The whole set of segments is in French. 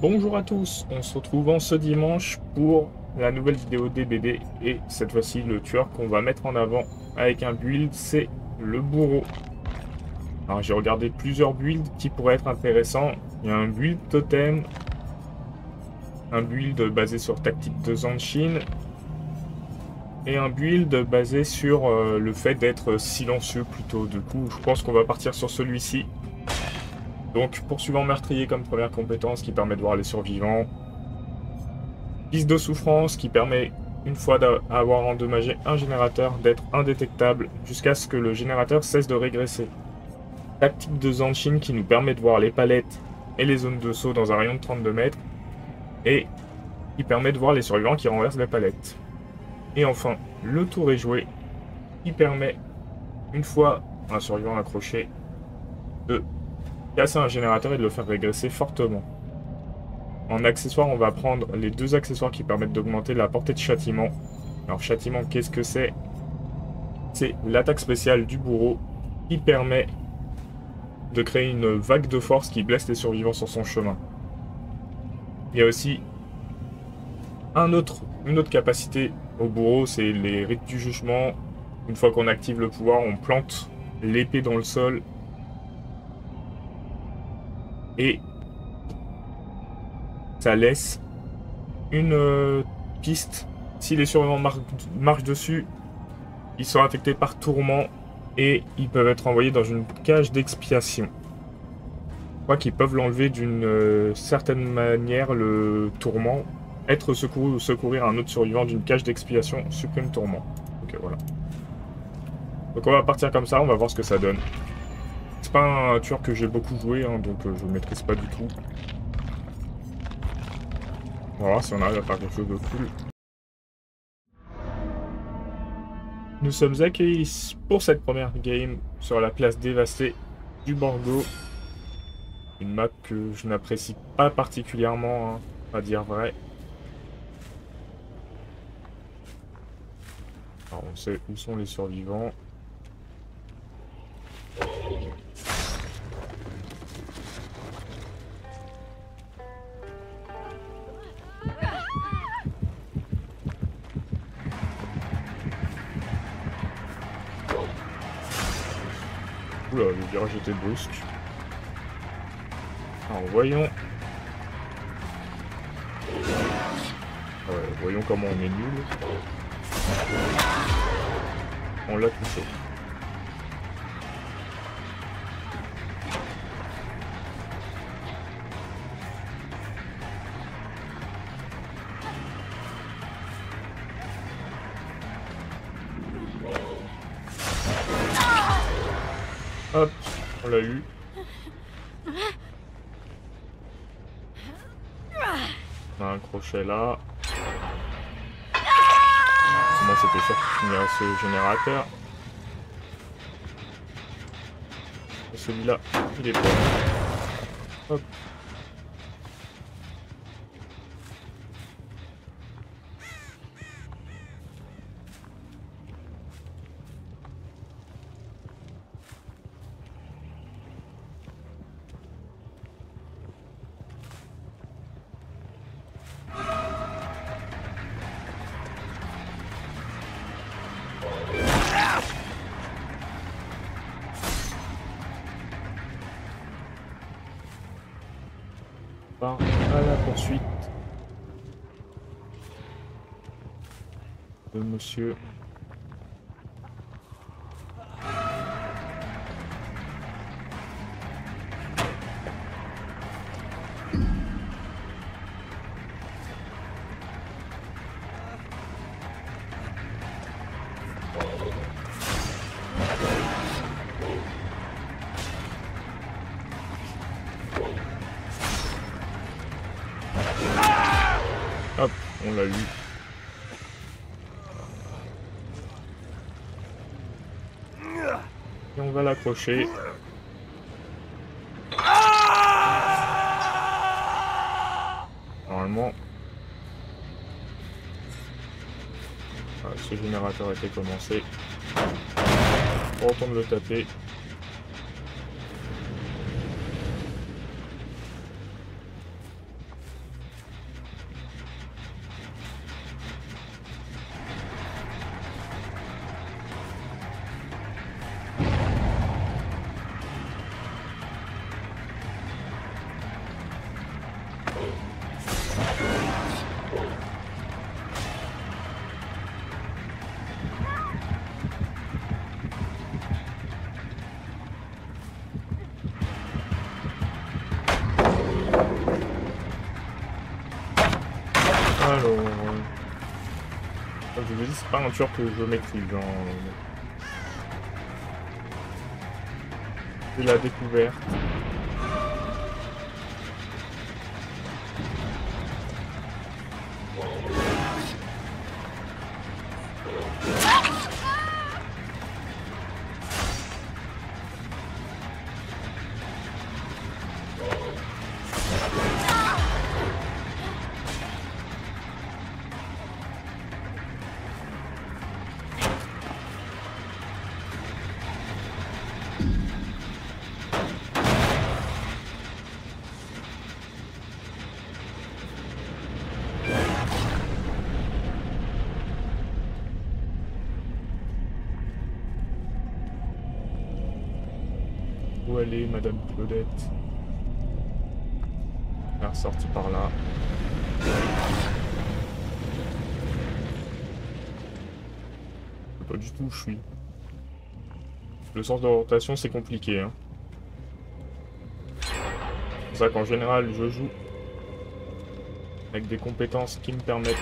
Bonjour à tous, on se retrouve en ce dimanche pour la nouvelle vidéo des BD et cette fois-ci le tueur qu'on va mettre en avant avec un build c'est le bourreau. Alors j'ai regardé plusieurs builds qui pourraient être intéressants. Il y a un build totem, un build basé sur tactique de Zanshin et un build basé sur le fait d'être silencieux plutôt. Du coup je pense qu'on va partir sur celui-ci. Donc poursuivant meurtrier comme première compétence qui permet de voir les survivants. Piste de souffrance qui permet, une fois d'avoir endommagé un générateur, d'être indétectable jusqu'à ce que le générateur cesse de régresser. Tactique de Zanshin qui nous permet de voir les palettes et les zones de saut dans un rayon de 32 mètres. Et qui permet de voir les survivants qui renversent les palettes. Et enfin, le tour est joué qui permet, une fois un survivant accroché, de casser un générateur et de le faire régresser fortement. En accessoire, on va prendre les deux accessoires qui permettent d'augmenter la portée de châtiment. Alors châtiment, qu'est-ce que c'est? C'est l'attaque spéciale du bourreau qui permet de créer une vague de force qui blesse les survivants sur son chemin. Il y a aussi une autre capacité au bourreau, c'est les rites du jugement. Une fois qu'on active le pouvoir, on plante l'épée dans le sol et ça laisse une piste. Si les survivants marchent dessus, ils sont affectés par tourment et ils peuvent être envoyés dans une cage d'expiation. Je crois qu'ils peuvent l'enlever d'une certaine manière, le tourment. Être secouru ou secourir un autre survivant d'une cage d'expiation supprime tourment. Ok, voilà. Donc on va partir comme ça, on va voir ce que ça donne. C'est pas un tueur que j'ai beaucoup joué, hein, donc je le maîtrise pas du tout. On va voir si on arrive à faire quelque chose de cool. Nous sommes accueillis pour cette première game sur la place dévastée du Borgo. Une map que je n'apprécie pas particulièrement, hein, à dire vrai. Alors on sait où sont les survivants. Oula, le virage était brusque. Alors voyons. Voyons comment on est nul. On l'a touché. Hop, on l'a eu. On a un crochet là. Moi c'était sûr qu'il finirait ce générateur. Et celui-là, il est bon. Hop. Part à la poursuite de monsieur. Hop, on l'a eu. Et on va l'accrocher. Normalement, ce générateur a été commencé. On retourne le taper. Alors, comme je vous ai dit, c'est pas un tueur que je maîtrise. Hein. C'est la découverte. Où aller, Madame Claudette? Elle est ressortie par là. Je sais pas du tout où je suis. Le sens d'orientation, c'est compliqué. Hein. C'est pour ça qu'en général, je joue avec des compétences qui me permettent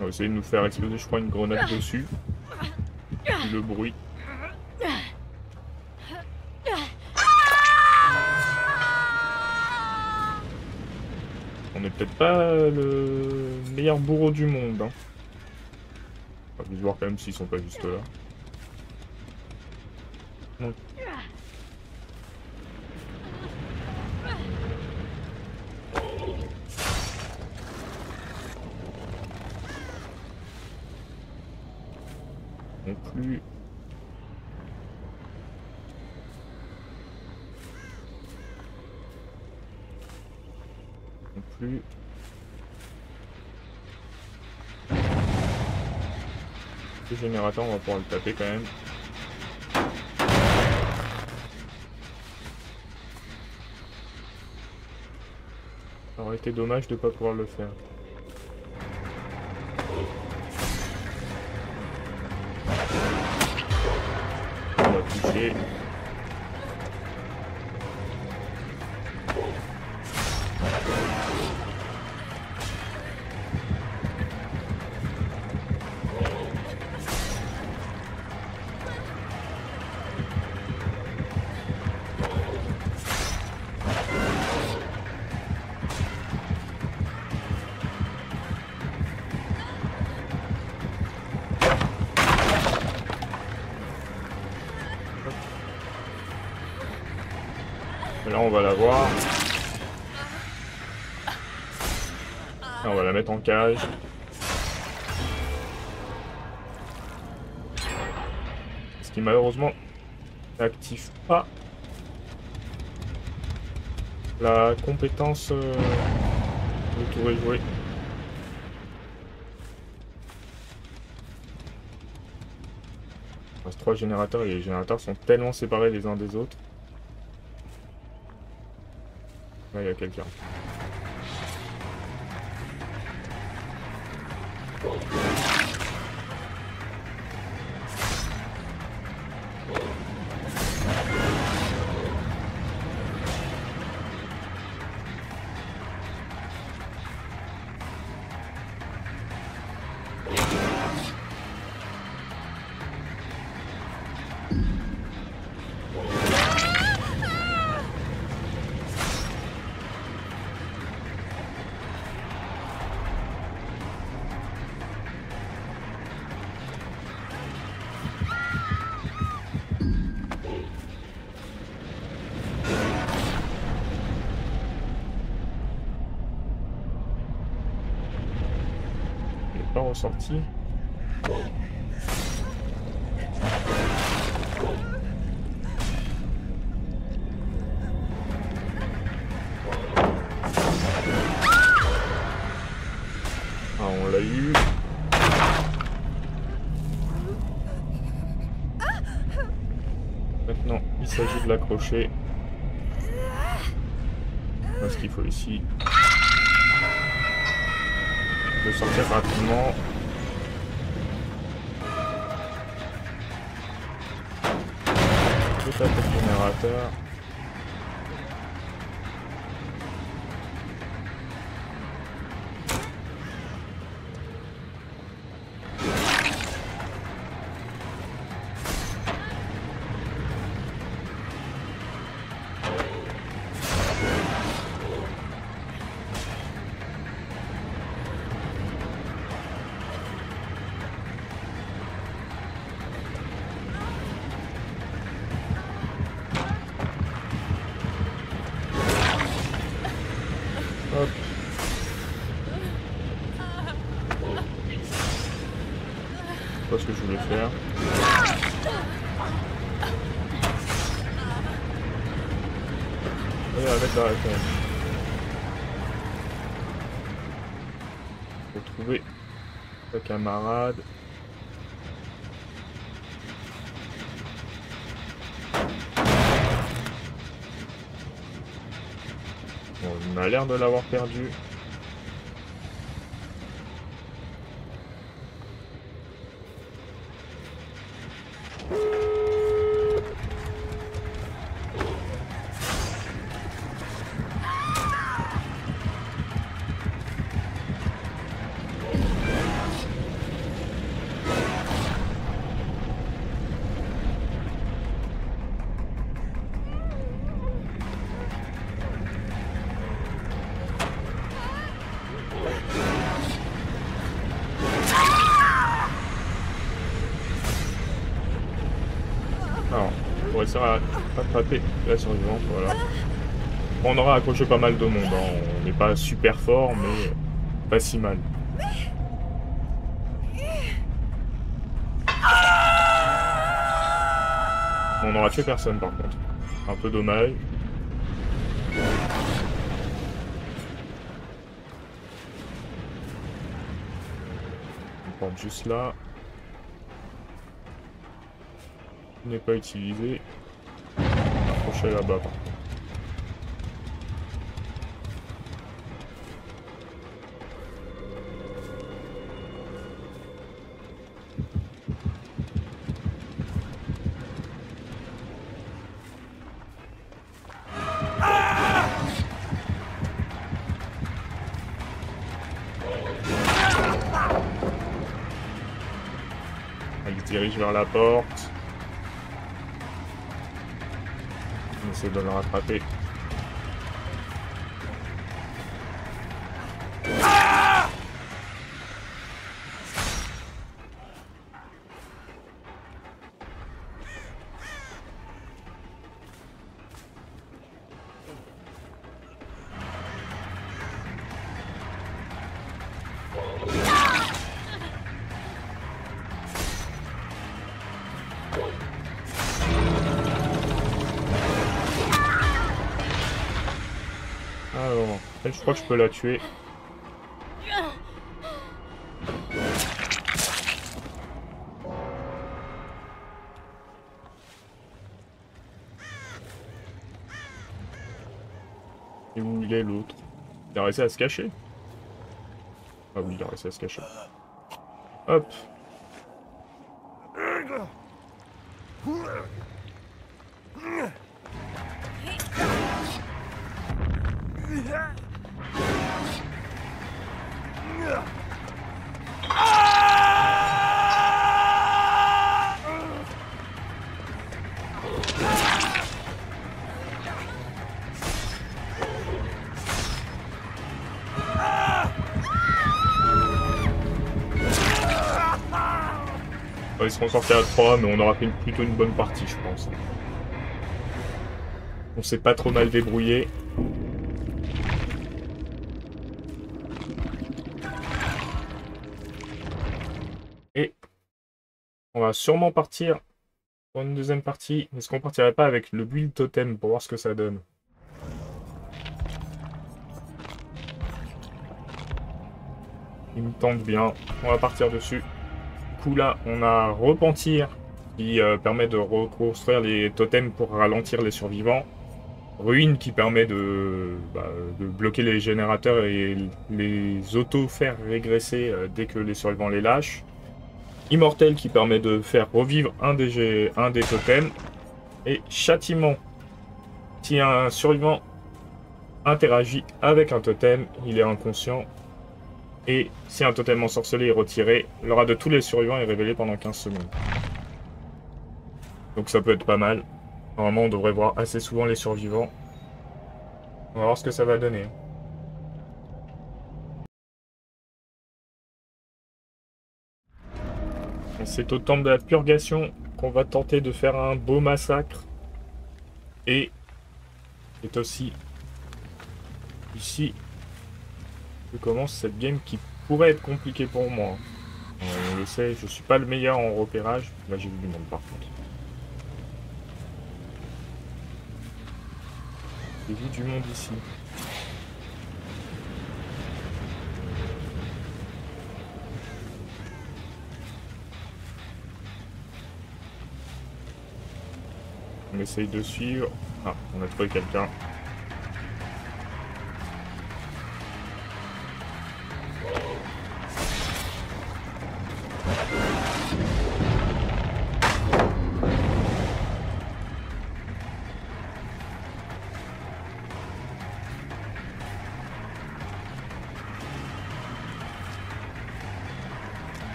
on va essayer de nous faire exploser, je crois, une grenade dessus. Et le bruit. On n'est peut-être pas le meilleur bourreau du monde. Hein. On va voir quand même s'ils sont pas juste là. Non. Non plus. Non plus. Le générateur, on va pouvoir le taper quand même. Ça aurait été dommage de ne pas pouvoir le faire. On va toucher. Là, on va la voir. Là, on va la mettre en cage. Ce qui malheureusement n'active pas la compétence de tour et jouer. Il reste 3 générateurs et les générateurs sont tellement séparés les uns des autres. Là, il y a quelqu'un. Pas ressorti. Ah, on l'a eu. Maintenant, il s'agit de l'accrocher. Ce qu'il faut ici. De sortir rapidement. Tout à fait le générateur. Hop. C'est pas ce que je voulais faire. Allez, avec la réponse. Retrouver sa camarade. Bon, on a l'air de l'avoir perdu. Alors, pour essayer à attraper la survivante, voilà. On aura accroché pas mal de monde, hein. On n'est pas super fort, mais pas si mal. On n'aura tué personne par contre. Un peu dommage. On porte juste là. N'est pas utilisé. Approcher là-bas par contre. Il se dirige vers la porte. On essaie de le rattraper. Alors, elle, je crois que je peux la tuer. Et où il est l'autre? Il a réussi à se cacher? Ah oui, il a réussi à se cacher. Hop. Ils seront sortis à 3, mais on aura fait plutôt une bonne partie, je pense. On s'est pas trop mal débrouillé. Et on va sûrement partir pour une deuxième partie. Est-ce qu'on partirait pas avec le build totem pour voir ce que ça donne? Il me tente bien. On va partir dessus. Du coup là, on a Repentir qui permet de reconstruire les totems pour ralentir les survivants. Ruine qui permet de bloquer les générateurs et les auto-faire régresser dès que les survivants les lâchent. Immortel qui permet de faire revivre un des totems. Et châtiment. Si un survivant interagit avec un totem, il est inconscient. Et si un totem ensorcelé est retiré, l'aura de tous les survivants est révélé pendant 15 secondes. Donc ça peut être pas mal. Normalement, on devrait voir assez souvent les survivants. On va voir ce que ça va donner. C'est au temple de la purgation qu'on va tenter de faire un beau massacre. Et c'est aussi ici que commence cette game qui pourrait être compliquée pour moi. On le sait, je suis pas le meilleur en repérage. Là, j'ai vu du monde par contre. J'ai vu du monde ici. On essaye de suivre. Ah, on a trouvé quelqu'un.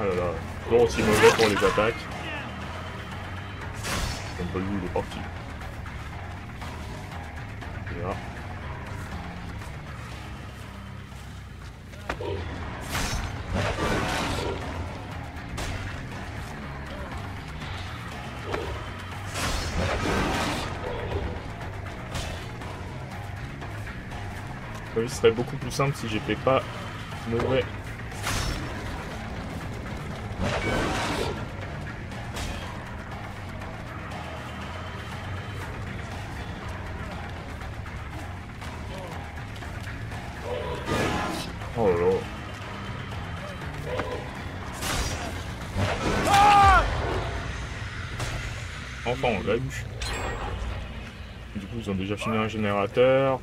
Ah là là, toujours aussi mauvais pour les attaques. On peut le voir, il est parti. Et là. La vie serait beaucoup plus simple si j'étais pas mauvais. Oh là là. Enfin, on l'a eu. Du coup, ils ont déjà fini un générateur.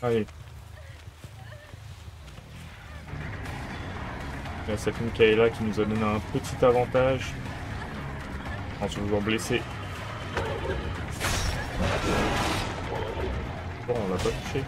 Allez. Il y a cette Michaela qui nous a donné un petit avantage. En se faisant blesser. Bon, on l'a pas touché.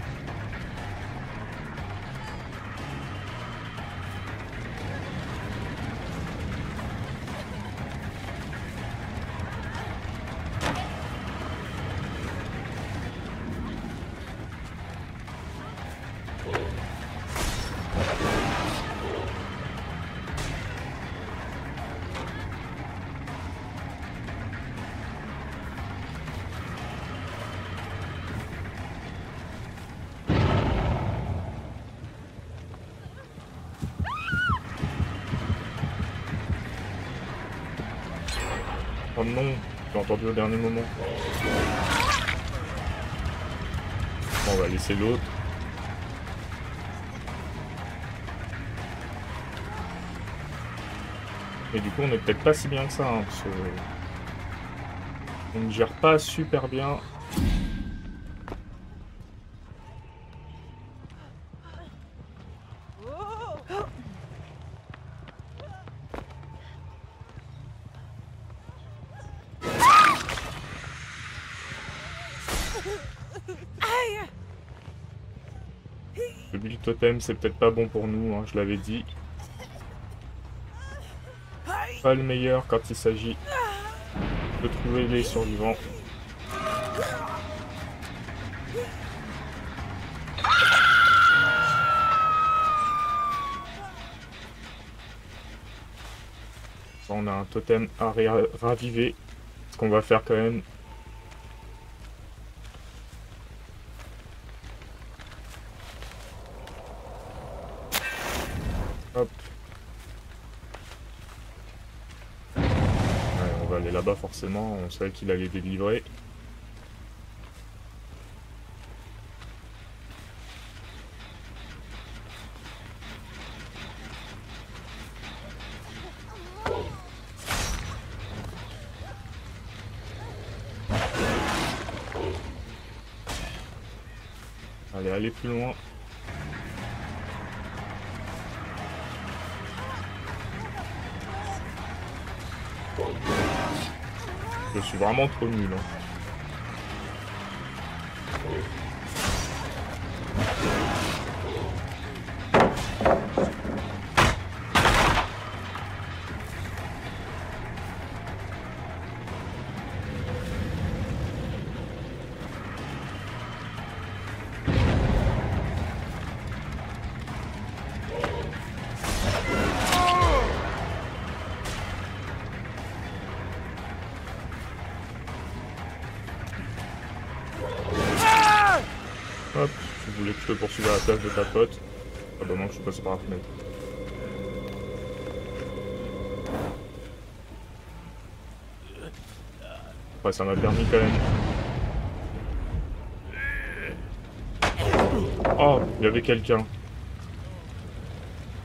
Oh non, j'ai entendu au dernier moment. Bon, on va laisser l'autre. Et du coup, on est peut-être pas si bien que ça, hein, parce que on ne gère pas super bien. Le build totem, c'est peut-être pas bon pour nous, hein, je l'avais dit. Pas le meilleur quand il s'agit de trouver les survivants. On a un totem à raviver. Ce qu'on va faire quand même. là-bas forcément, on savait qu'il allait délivrer. Allez, aller plus loin. Je suis vraiment trop nul. Hein. Hop, tu voulais que je te poursuive à la place de ta pote. Ah bah non, je suis passé par la fenêtre. Ouais, ça m'a permis quand même. Oh, il y avait quelqu'un.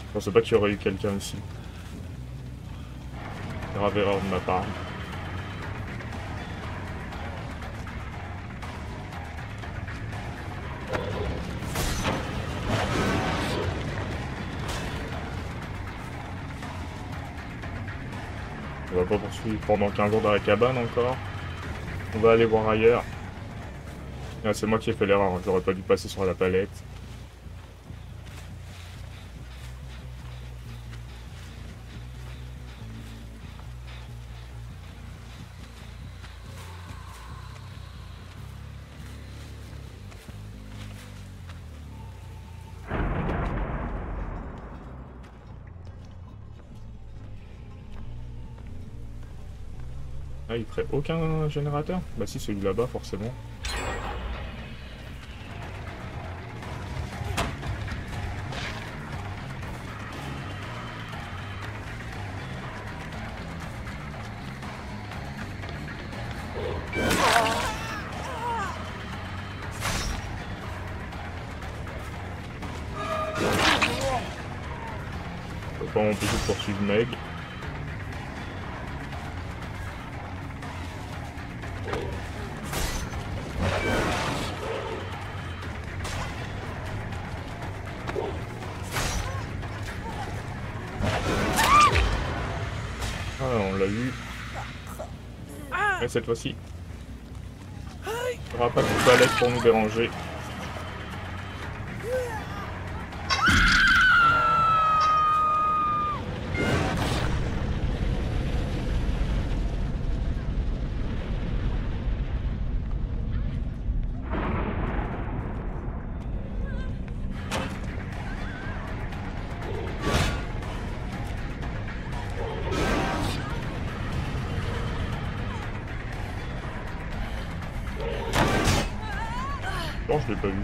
Je pensais pas qu'il y aurait eu quelqu'un ici. Grave erreur de ma part. On va pas poursuivre pendant 15 jours dans la cabane encore. On va aller voir ailleurs. Ah, c'est moi qui ai fait l'erreur, j'aurais pas dû passer sur la palette. Ah, il ferait aucun générateur? Bah si, celui là-bas, forcément. On peut pas empêcher de poursuivre Meg. Ah, on l'a eu. Et cette fois-ci, il n'y aura pas de palette pour nous déranger. Non, je l'ai pas vu.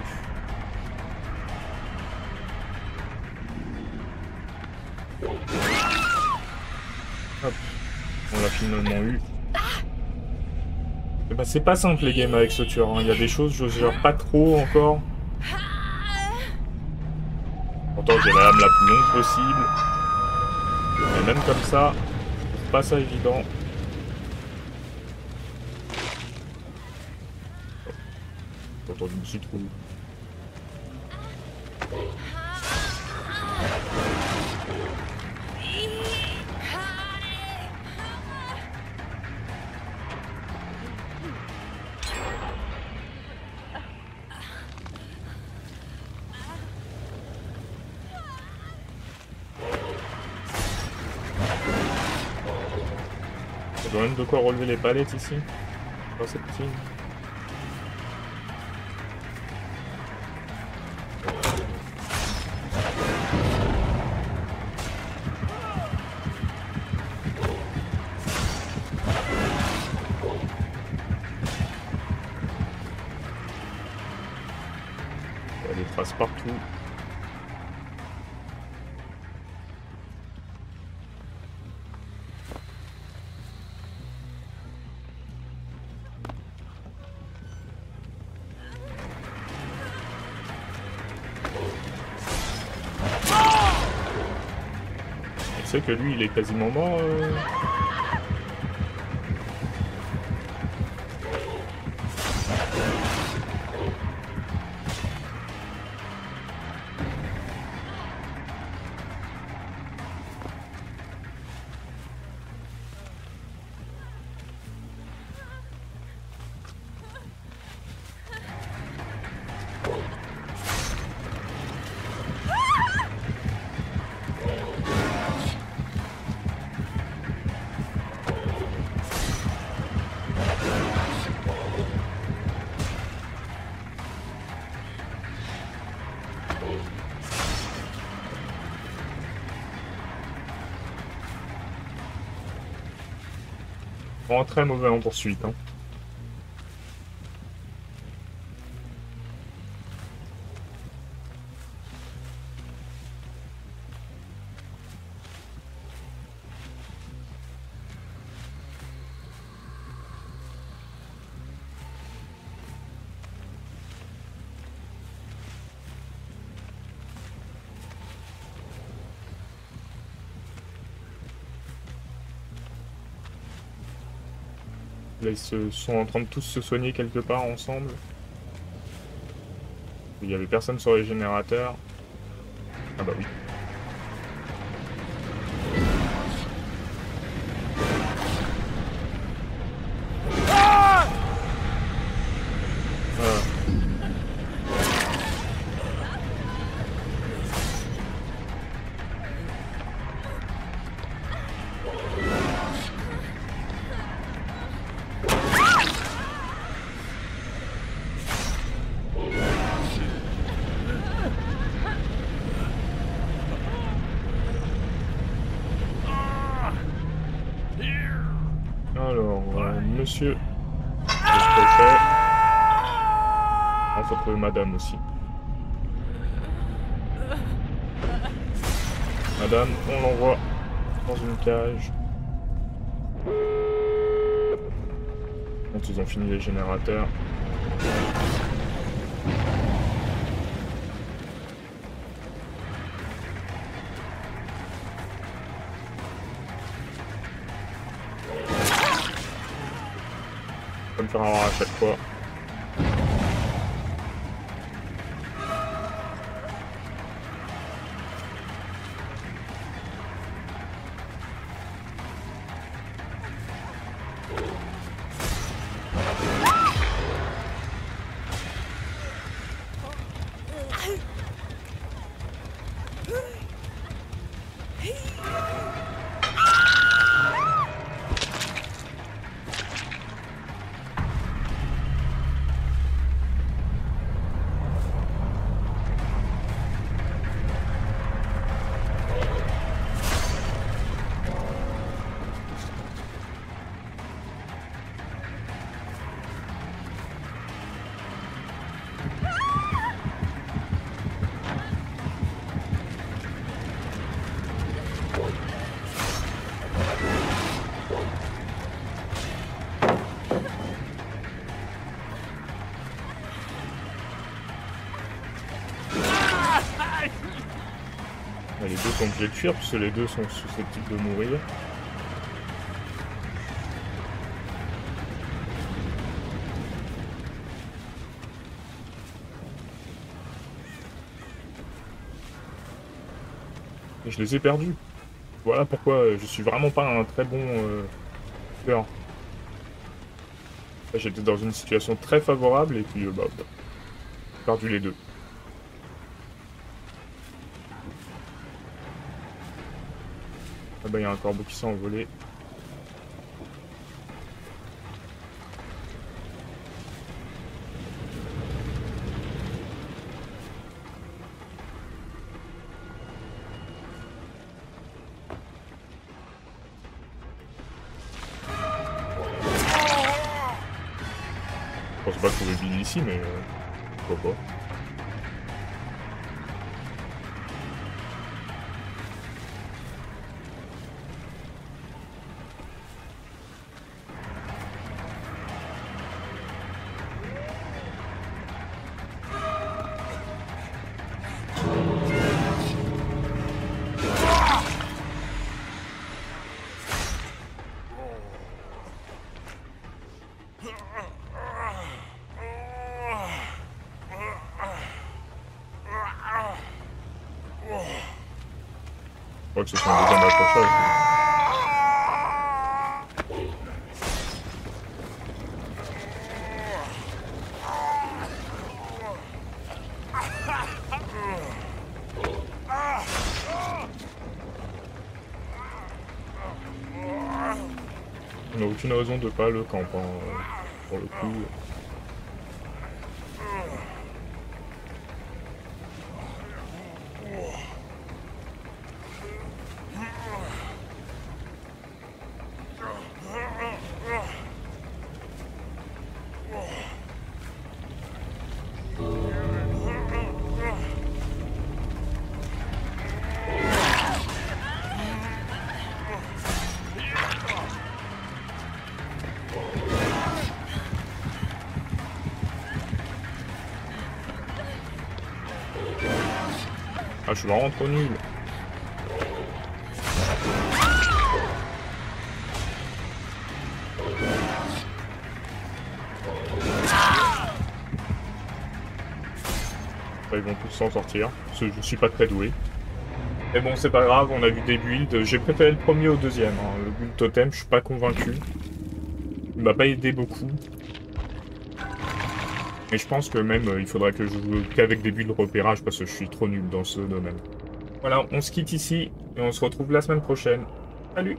Hop, on l'a finalement eu. Et bah, c'est pas simple les games avec ce tueur, hein. Il y a des choses, je gère pas trop encore. Pourtant j'ai la lame la plus longue possible. Mais même comme ça, c'est pas ça évident. J'ai entendu une citrouille. Il y a quand même de quoi relever les palettes ici. Oh, c'est petit. Il y a des traces partout. sais que lui, il est quasiment mort. Vraiment très mauvais en poursuite. Hein. Là, ils sont en train de tous se soigner quelque part ensemble. Il y avait personne sur les générateurs. Ah bah oui. Alors, monsieur le préfet. On faut trouver madame aussi. Madame, on l'envoie dans une cage. Quand ils ont fini les générateurs. Comme faire avoir à chaque fois. Les deux sont obligés de fuir puisque les deux sont susceptibles de mourir. Et je les ai perdus. Voilà pourquoi je suis vraiment pas un très bon tueur. J'étais dans une situation très favorable et puis bah, j'ai perdu les deux. Ah bah il y a un corbeau qui s'est envolé. Je pense pas trouver Billy ici, mais pourquoi pas. crois que ce sont un deuxième accrochage. On n'a aucune raison de pas le camp, hein, pour le coup. Ah, je suis vraiment trop nul. Ils vont tous s'en sortir, parce que je suis pas très doué. Mais bon, c'est pas grave, on a vu des builds. J'ai préféré le premier au deuxième. Hein. Le build totem, je suis pas convaincu. Il m'a pas aidé beaucoup. Mais je pense que même, il faudrait que je joue qu'avec des builds repérage, parce que je suis trop nul dans ce domaine. Voilà, on se quitte ici, et on se retrouve la semaine prochaine. Salut!